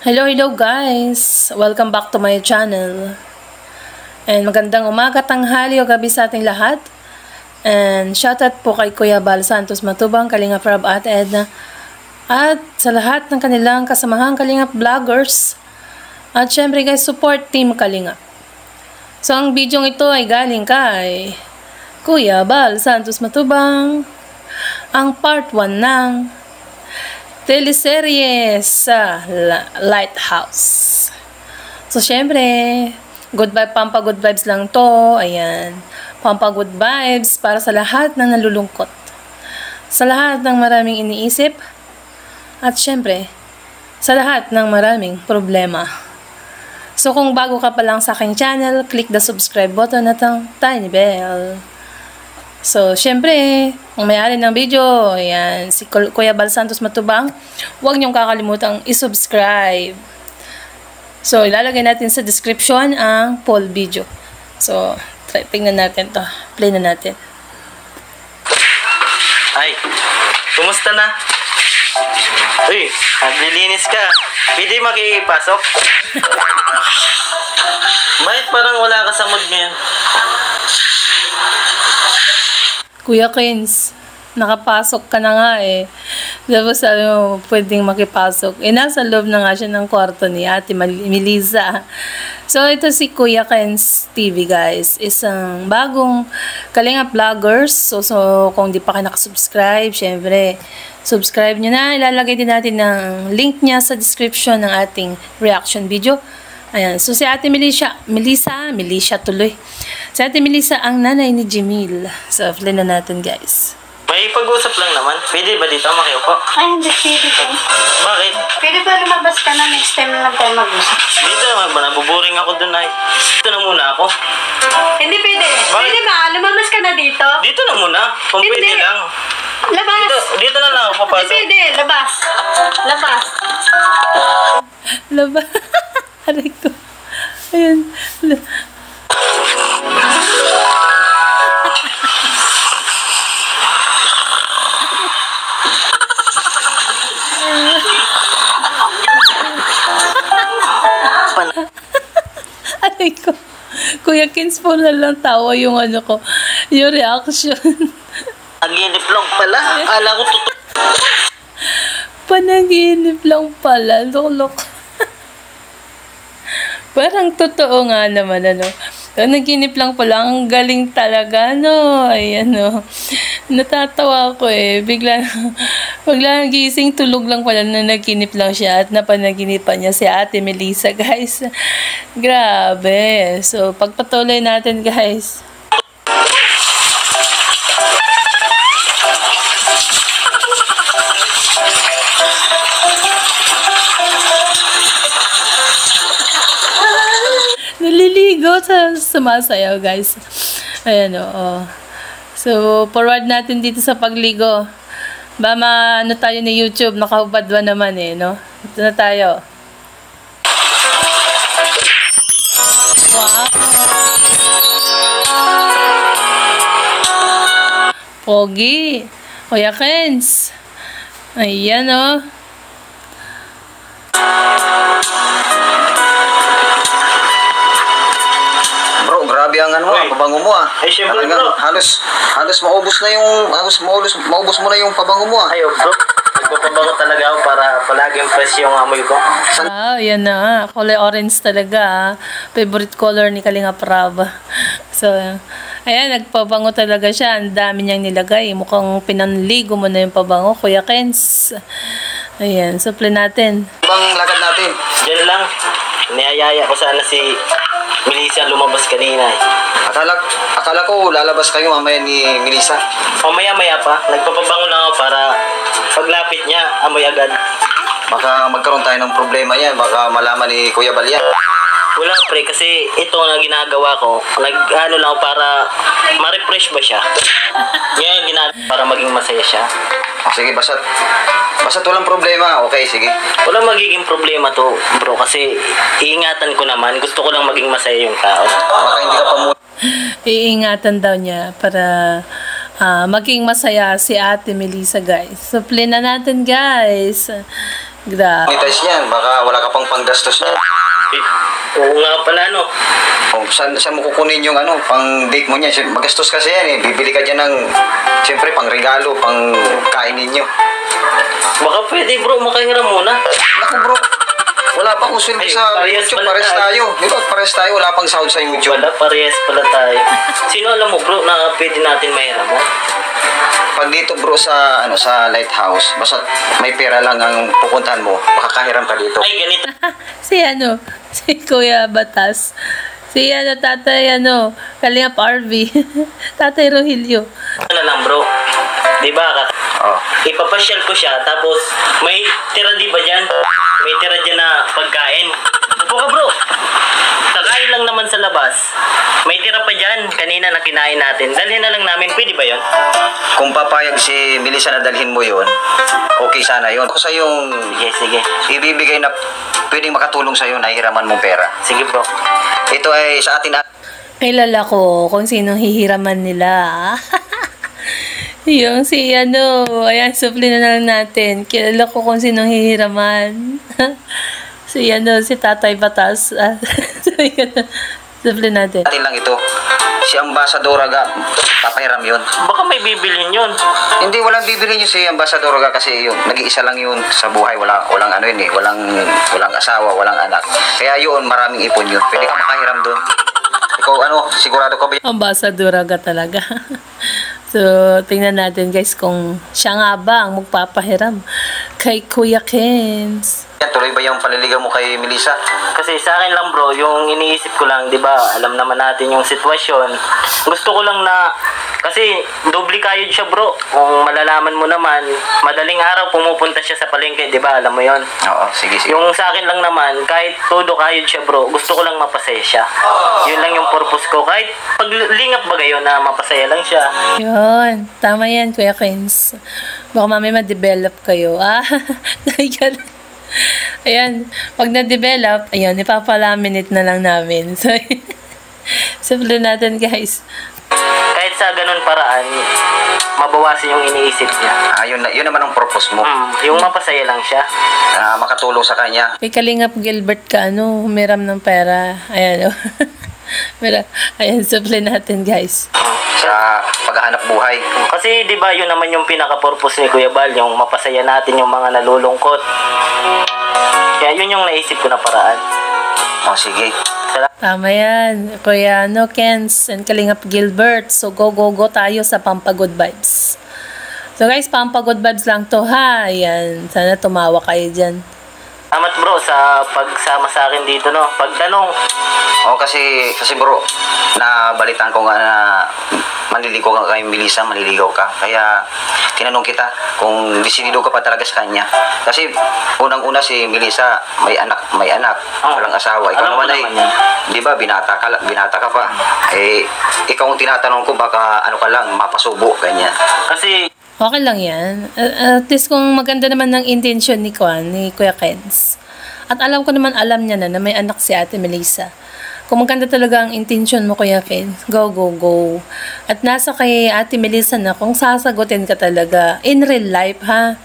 Hello guys! Welcome back to my channel. And magandang umaga, tanghali o gabi sa ating lahat. And shoutout po kay Kuya Bal Santos Matubang, Kalingap Rob at Edna. At sa lahat ng kanilang kasamahang Kalingap vloggers. At syempre guys, support Team Kalingap. So ang video ito ay galing kay Kuya Bal Santos Matubang. Ang part 1 ng teleserye sa Lighthouse. So, syempre, good vibes lang to. Ayan. Pampa good vibes para sa lahat ng nalulungkot. Sa lahat ng maraming iniisip. At syempre, sa lahat ng maraming problema. So, kung bago ka pa lang sa aking channel, click the subscribe button at ang tiny bell. So, syempre, ang may-ari ng video, ayan, si Kuya Bal Santos Matubang, huwag niyong kakalimutang i-subscribe. So, ilalagay natin sa description ang full video. So, tingnan natin to. Play na natin. Ay, kumusta na? Uy, naglilinis ka. Pwede makipasok? Bakit parang wala ka sa mood ngayon? Kuya Kins, nakapasok ka na nga eh. Tapos sabi mo, pwedeng makipasok. Eh, nasa loob na nga siya ng kwarto ni Ate Melissa. So, ito si Kuya Kins TV, guys. Isang bagong Kalingap vloggers. So, kung di pa kayo nakasubscribe, syempre, subscribe nyo na. Ilalagay din natin ng link niya sa description ng ating reaction video. Ayan. So, si Ate Melissa tuloy. Si Ate Melissa, ang nanay ni Jamil. So, play na natin, guys. May pag-usap lang naman. Pwede ba dito makiupo? Ay, hindi pwede ko. Bakit? Pwede ba lumabas ka na next time na lang tayo mag-usap? Dito naman ba? Nabuboring ako dun ay. Dito na muna ako. Hindi pwede. Bakit? Pwede ba? Lumabas ka na dito? Dito na muna. Kung Hindi. pwede lang. Labas! Dito na lang ako Hindi papasok. pwede. Labas. Labas. Laba. Aray ko. Ayan. Aray ko. Kuya Kins po na lang tawa yung ano ko. Yung reaction. Naginip lang pala. Ala ko totoo. Panaginip lang pala. Lok. Parang totoo nga naman, ano. Naginip lang pala. Ang galing talaga, no. Ay, ano. Natatawa ako eh. Bigla gising, tulog lang pala na naginip lang siya at napanaginipan niya si Ate Melissa, guys. Grabe. So, pagpatuloy natin, guys. Naliligo sa sumasayaw, guys. Ayan o. So, forward natin dito sa pagligo. Ba ano tayo ni YouTube, nakahubad ba naman eh, no? Ito na tayo. Wow! Pogi! Kuya Kens! Ayan o. Grabe ang ano, ang pabango mo ah. Ay, syempre bro. Halos maubos mo na yung pabango mo ah. Ay, bro. Nagpapabango talaga ako para palaging fresh yung amoy ko. Yan na. Kulay orange talaga. Favorite color ni Kalingap Rob. So, ayan, nagpabango talaga siya. Ang dami niyang nilagay. Mukhang pinanligo mo na yung pabango, Kuya Kens. Ayan, supply natin. Bang lakad natin? Diyan lang. Niyayaya ko sana si Melissa lumabas kanina eh. Akala ko lalabas kayo mamaya ni Melissa. O maya-maya pa. Nagpapabango lang ako para paglapit niya, amoy agad. Baka magkaroon tayo ng problema yan. Baka malaman ni Kuya Bal yan. Wala pre, kasi ito na ginagawa ko. Nag-ano lang ako para ma-refresh ba siya. Yan ginagawa para maging masaya siya. Sige, basta't walang problema. Okay, sige. Walang magiging problema to, bro, kasi iingatan ko naman. Gusto ko lang maging masaya yung tao. Baka hindi ka pa muna. Iingatan daw niya para maging masaya si Ate Melissa, guys. So, play na natin, guys. Grabe. monetize niyan. Baka wala ka pang panggastos niyan. Oo nga pala, no? O, saan mo kukunin yung pang date mo niya? Magastos kasi yan eh. Bibili ka dyan ng, siyempre, pang regalo, pang kain ninyo. Baka pwede bro, makahiram muna. Naku bro, wala pang usulbi Ay, sa parehas YouTube. pala Pares tayo. Di ba? Pares tayo. Wala pang sound sa YouTube. Wala, parehas pala tayo. Sino alam mo bro na pwede natin mahiram mo? Pag dito bro sa sa lighthouse, basta may pera lang ang pupuntahan mo, makakahiram ka dito. Ay, ganito. Si Kuya Batas. Si tatay Kalingap RV. Tatay Rogelio. Ano lang bro, di ba? Oh. Ipapasyal ko siya, tapos may tira di ba dyan? May tira dyan na pagkain. Upo ka bro. Kakain lang naman sa labas. May tira pa dyan, kanina na kinain natin. Dalhin na lang namin, pwede ba yun? Kung papayag si Melissa na dalhin mo yun, okay sana yun. Ako sa yung Sige. ibibigay na pwedeng makatulong sa iyo na hiraman mong pera. Sige bro. Ito ay sa atin Kilala ko kung sino hihiraman nila. Yung si ayan, supli na lang natin. Kilala ko kung sino hihiraman. si Tatay Batas. Supli natin. atin lang ito. Si Ambassador Aga, papahiram yun. Baka may bibilhin yun. Hindi, walang bibili niyo si Ambassador Aga kasi yun, nag-iisa lang yun sa buhay. Walang walang asawa, walang anak. Kaya yun, maraming ipon yun. Pwede ka makahiram doon. Ikaw sigurado ka ba Ambassador aga talaga. So, tingnan natin guys kung siya nga ba ang magpapahiram kay Kuya Kens. yan? Tuloy ba yung paliligaw mo kay Melissa? Kasi sa akin lang bro, yung iniisip ko lang, di ba, alam naman natin yung sitwasyon. Gusto ko lang na, kasi doble kayod siya bro. Kung malalaman mo naman, madaling araw pumupunta siya sa palengke, di ba, alam mo yon. Oo, sige. Yung sa akin lang naman, kahit todo kayod siya bro, gusto ko lang mapasaya siya. Yun lang yung purpose ko. Kahit paglingap ba gayon na mapasaya lang siya. Yun, tama yan Kuya Kens. Baka mamaya ma-develop kayo. Ayan, pag na-develop, ayun, ipapalaminate na lang namin. So, simple natin guys. Kahit sa ganun paraan, mabawasan yung iniisip niya. Yun naman ang purpose mo. Yung mapasaya lang siya. Makatulong sa kanya. Kay Kalingap Gilbert ka, humiram ng pera. Ayan, ayan, simple natin guys. Sa paghahanap buhay. Kasi 'di ba 'yun naman yung pinaka-purpose ni Kuya Bal, yung mapasaya natin yung mga nalulungkot. Kaya 'yun yung naisip ko na paraan. O sige. Tama yan. Kuya Kens and Kalingap Gilbert. So, go tayo sa Pampa Good Vibes. So, guys, Pampa Good Vibes lang to, ha? Ayan. Sana tumawa kayo dyan. Salamat bro sa pagsama sa akin dito, no. Pagtanong. Kasi bro, nabalitaan ko nga na manliligaw ka kay Melissa, manliligaw ka. Kaya tinanong kita kung desidido ka pa talaga sa kanya. Kasi unang-una si Melissa may anak, walang asawa. Ikaw Alam ko naman ay, naman yan. 'di ba, binata ka pa. Ikaw ang tinatanong ko, baka ka lang mapasubo ganyan. Kasi Okay lang yan. At least kung maganda naman ng intention ni Kuya Kens. At alam ko naman, alam niya na may anak si Ate Melissa. Kung maganda talaga ang intention mo, Kuya Kens, go. At nasa kay Ate Melissa na kung sasagutin ka talaga in real life, ha?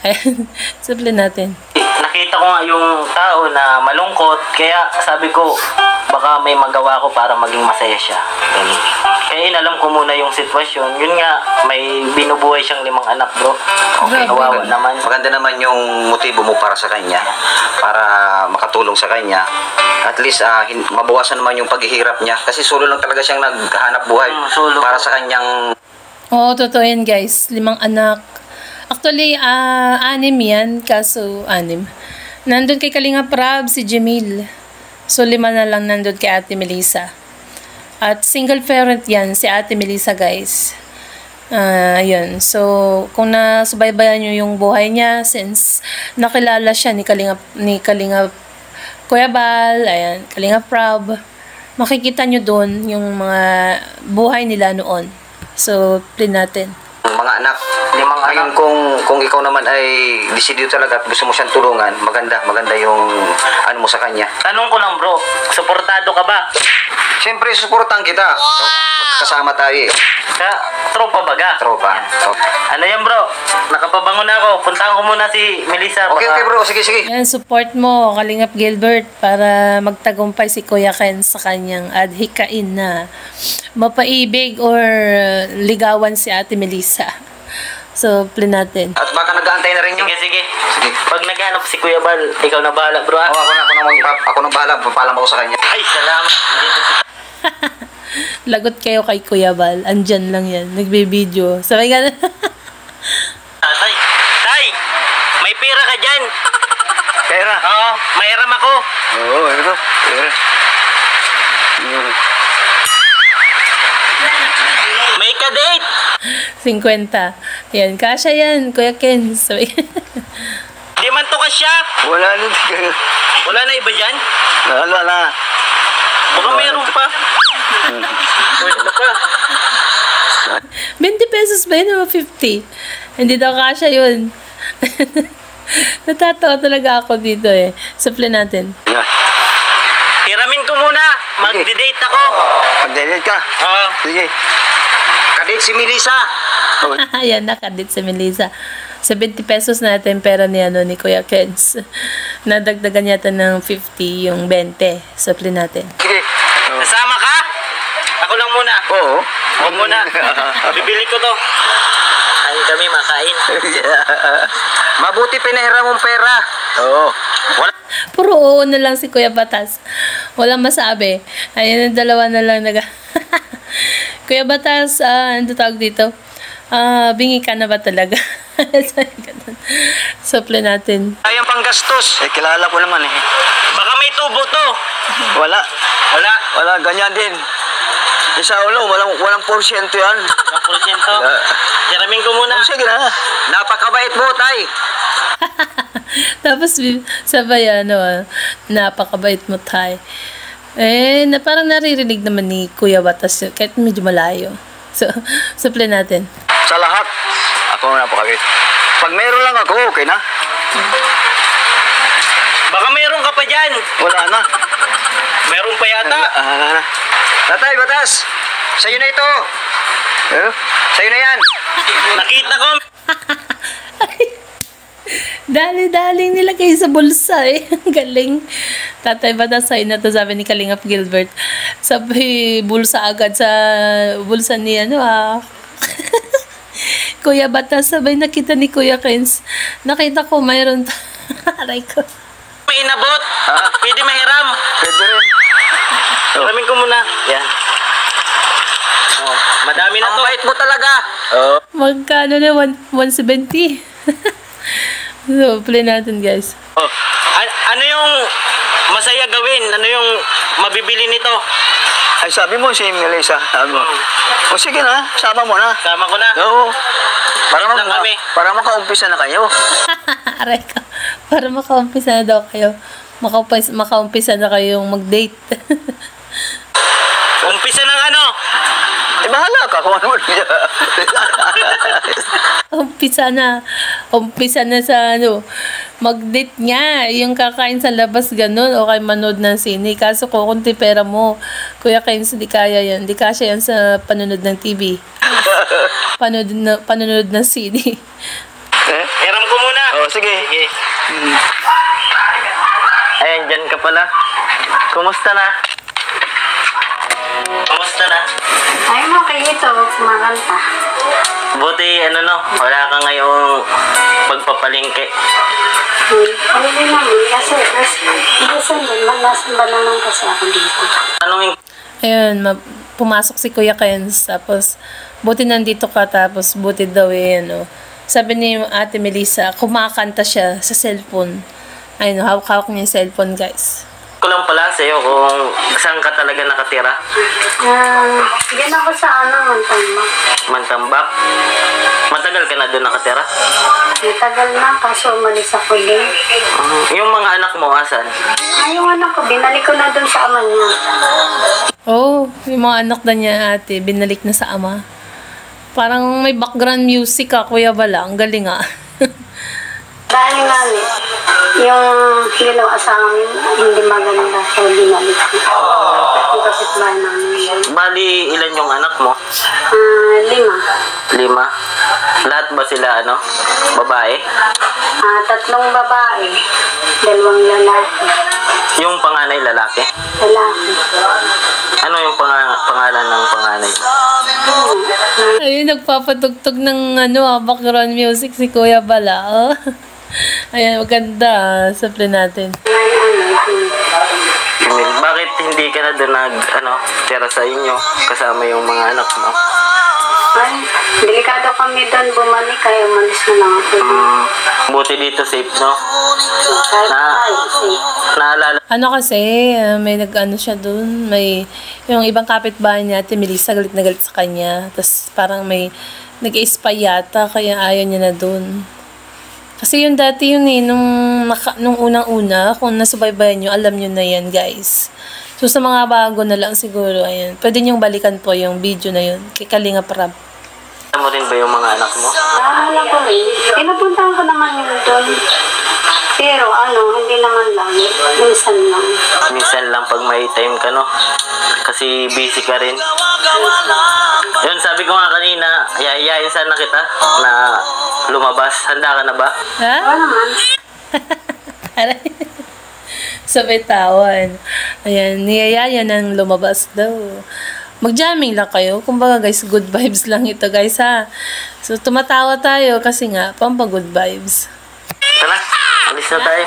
Ayan, simple natin. nakita ko nga yung tao na malungkot, kaya sabi ko, baka may magawa ko para maging masaya siya. Kaya inalam ko muna yung sitwasyon. Yun nga, may binubuhay siyang 5 anak, bro. Okay, kawawa naman. Maganda naman yung motibo mo para sa kanya, para makatulong sa kanya. At least mabawasan naman yung paghihirap niya kasi solo lang talaga siyang naghahanap buhay solo. para sa kanyang. Oo, totoo yan guys. 5 anak. Actually, 6 yan, kaso 6. Nandun kay Kalinga Prab, si Jamil. So 5 na lang nandun kay Ate Melissa. At single parent yan, si Ate Melissa guys. Ayun. So, kung nasubaybayan nyo yung buhay niya, since nakilala siya ni Kalinga Kuya Bal, ayan, Kalinga Prab, makikita nyo doon yung mga buhay nila noon. So, play natin. mga anak. Limang Ngayon anak. kung ikaw naman ay decidido talaga at gusto mo siyang tulungan, maganda yung ano mo sa kanya. Tanong ko lang bro, suportado ka ba? Siyempre, suportahan kita. Kasama tayo eh. Sa tropa baga? Tropa. Ano yan bro? Nakapabangon na ako. Puntahan ko muna si Melissa. Okay, baka- okay bro. Sige, sige. Yan, support mo, Kalingap Gilbert, para magtagumpay si Kuya Ken sa kanyang adhikain na mapaibig or ligawan si Ate Melissa. So, play natin. At baka nag-aantay na rin yun. Sige, sige. Sige. Pag naghanap si Kuya Bal, ikaw na bahala bro ah. Ako nang bahala. Papalam ako sa kanya. Ay, salamat. Dito si Lagot kayo kay Kuya Bal. Andyan lang yan. Nagbe-video. Sabay ka na. Tay. Tay! May pera ka dyan. Pera. Oo, mahiram ako. Oo, ito. Pera. May ka-date. 50. Yan. Kasha yan, Kuya Ken. Sabay Di man to kasya. Wala na. Wala na iba dyan. Wala na. Baka mayroon pa. Wait na pa. 20 pesos ba yun o 50? Hindi daw kasha yun. Natatawa talaga ako dito eh. Supply natin. Hiramin ko muna. Magde-date ako. Mag-delete ka. Oo. Sige. Kadate si Melissa. Ayan, nakadit sa Melissa. 70 pesos natin pera ni, ni Kuya Kens. Nadagdagan yata ng 50 yung 20. Supply natin. Sige. Kasama ka? Ako lang muna. Oo. Huwag muna. Bibili ko to. Ay kami makain. Mabuti pinahiram mong pera. Oo. Puro oo na lang si Kuya Batas. Walang masabi. Ayan, ang dalawa na lang Kuya Batas, ano tawag dito? Bingi ka na ba talaga? Supply natin. Ayang panggastos. Eh, kilala ko naman eh. Baka may tubo to. Wala. Wala. Wala, ganyan din. Isa ulo, walang porsyento yan. Ang porsyento. Wala. Hiramin ko muna. Sige na. Napakabait mo, tay. Tapos sabay napakabait mo tay. Eh, parang naririnig naman ni Kuya Batas yun, kahit medyo malayo. So, supply natin. Sa lahat, ako na napakabait. Pag meron lang ako, okay na. Baka meron ka pa dyan. Wala na. Meron pa yata. Tatay, Batas. Sa'yo na ito. Eh? Sa'yo na yan. Nakita ko. Dali-daling nilagay sa bulsa eh. Ang galing. Tatay Batas, sa'yo na to, sabi ni Kalingap Gilbert. Sabi, bulsa agad sa bulsa ni Kuya Batas, sabay nakita ni Kuya Kens. Nakita ko, mayroon aray ko. May inabot. Pwede mahiram. Pwede rin. Hiramin ko muna. Yan. Oh, madami na Ang to. bait mo talaga. Oo. Magkano na? 170. So, play natin guys. Oh. Ano yung masaya gawin? Ano yung mabibili nito? Ay, sabi mo si Melissa. Sabi mo. O sige na, sama mo na. Sama ko na. Oo. Lang kami. Para makaumpisa na kayo. Aray ko. Para makaumpisa na daw kayo. Makaumpisa na kayong mag-date. Umpisa ng ano? Eh, bahala ka kung ano niya. Umpisa na sa mag-date nga. Yung kakain sa labas ganun o kay manood ng sine. Kaso kukunti pera mo. Kuya Kens, di kaya yan. Di kasya yan sa panonood ng TV. Panonood ng sine. Hiram ko muna. Oh, sige. Sige. Ayan, dyan ka pala. Kumusta na? Kumusta na? Ay mo kayo ito, kumakanta. Buti, wala ka ngayong pagpapalingke. Ano din naman, kasi minsan din, nasa ba naman kasi ako dito. Anong Ayun, pumasok si Kuya Kens. Tapos, buti nandito ka. Tapos, buti daw sabi ni Ate Melissa, kumakanta siya sa cellphone. Ayun, hawak-hawak niya yung cellphone, guys. ko lang pala sa'yo kung saan ka talaga nakatira? Diyan ako sa Mantambak. Mantambak? Matagal ka na doon nakatira? Matagal na, kaso umalis ako din. Yung mga anak mo, asan? Ay, yung anak ko, binalik ko na doon sa ama niya. Oh, yung mga anak na niya ate, binalik na sa ama. Parang may background music ka, Kuya Bala. Ang galing ah. Dahil namin, yung ginawa sa amin, hindi maganda. So, binalik ko. Yung kapitbahay namin yun. Bali, ilan yung anak mo? 5. 5? Lahat ba sila, babae? 3 babae, 2 lalaki. Yung panganay lalaki? Lalaki. Ano yung pangalan ng panganay? Ayun, nagpapatugtog ng background music si Kuya Bala. Oh. Ayan, maganda. Sabi natin. Bakit hindi ka na doon tira sa inyo kasama yung mga anak mo? Ay, delikado kami doon bumalik kaya umalis na lang ako. Buti dito safe, no? Kahit tayo, safe. Naalala Kasi, may nag-ano siya dun, may, yung ibang kapitbahay niya, Ate Melissa, galit na galit sa kanya. Tapos parang may nag-spy yata, kaya ayaw niya na dun. Kasi yung dati yun nung unang-una, kung nasubaybayan nyo, alam nyo na yan, guys. So, sa mga bago na lang siguro, ayan, pwede nyong balikan po yung video na yun, kay Kalinga Prab. mo rin ba yung mga anak mo? Naalala ko rin. Pinapuntahan ko naman yun doon. Pero hindi naman lang. Minsan lang. Minsan lang pag may time ka, no? Kasi busy ka rin. Yun, sabi ko nga kanina, yayain sana kita na lumabas. Handa ka na ba? Ha? Oo naman. Sabay tawan. Ayan, niyayaya ng lumabas daw. Mag-jamming lang kayo. Kumbaga guys, good vibes lang ito guys ha. So tumatawa tayo kasi nga, pampa good vibes. Tara, alis na tayo.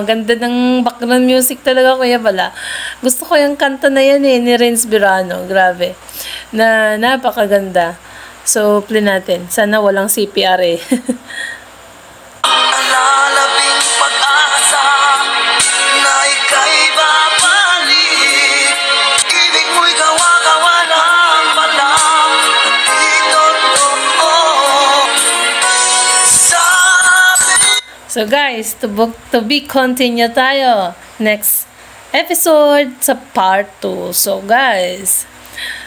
Ganda ng background music talaga, Kuya Bala. Gusto ko yung kanta na yan ni Renz Birano. Grabe. Na napakaganda. So, play natin. Sana walang CPR eh. Lalabing pag-asa na ika'y babalik. Ibig mo'y gawa-gawa lang pala. Dito So guys, to be continue tayo. Next episode sa part 2. So guys,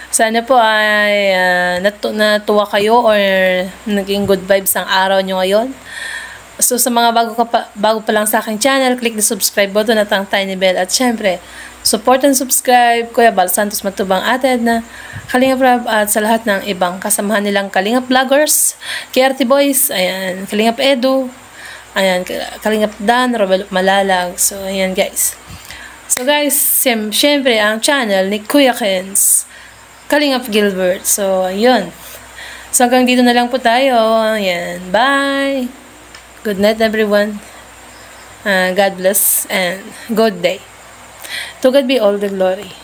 sana po ay natuwa kayo or naging good vibes ang araw nyo ngayon. So sa mga bago pa lang sa aking channel, click the subscribe button at ang tiny bell. At syempre, support and subscribe Kuya Bal Santos Matubang, Ate Edna, Kalinga Prab at sa lahat ng ibang kasamahan nilang Kalinga Vloggers, KRT Boys, ayan, Kalinga Edu, ayan, Kalingap Dan, Robel Malalag. So, ayan guys. So guys, syempre, ang channel ni Kuya Kens, Kalingap Gilbert. So, ayun. So, hanggang dito na lang po tayo. Ayan. Bye! Good night, everyone. God bless and good day. To God be all the glory.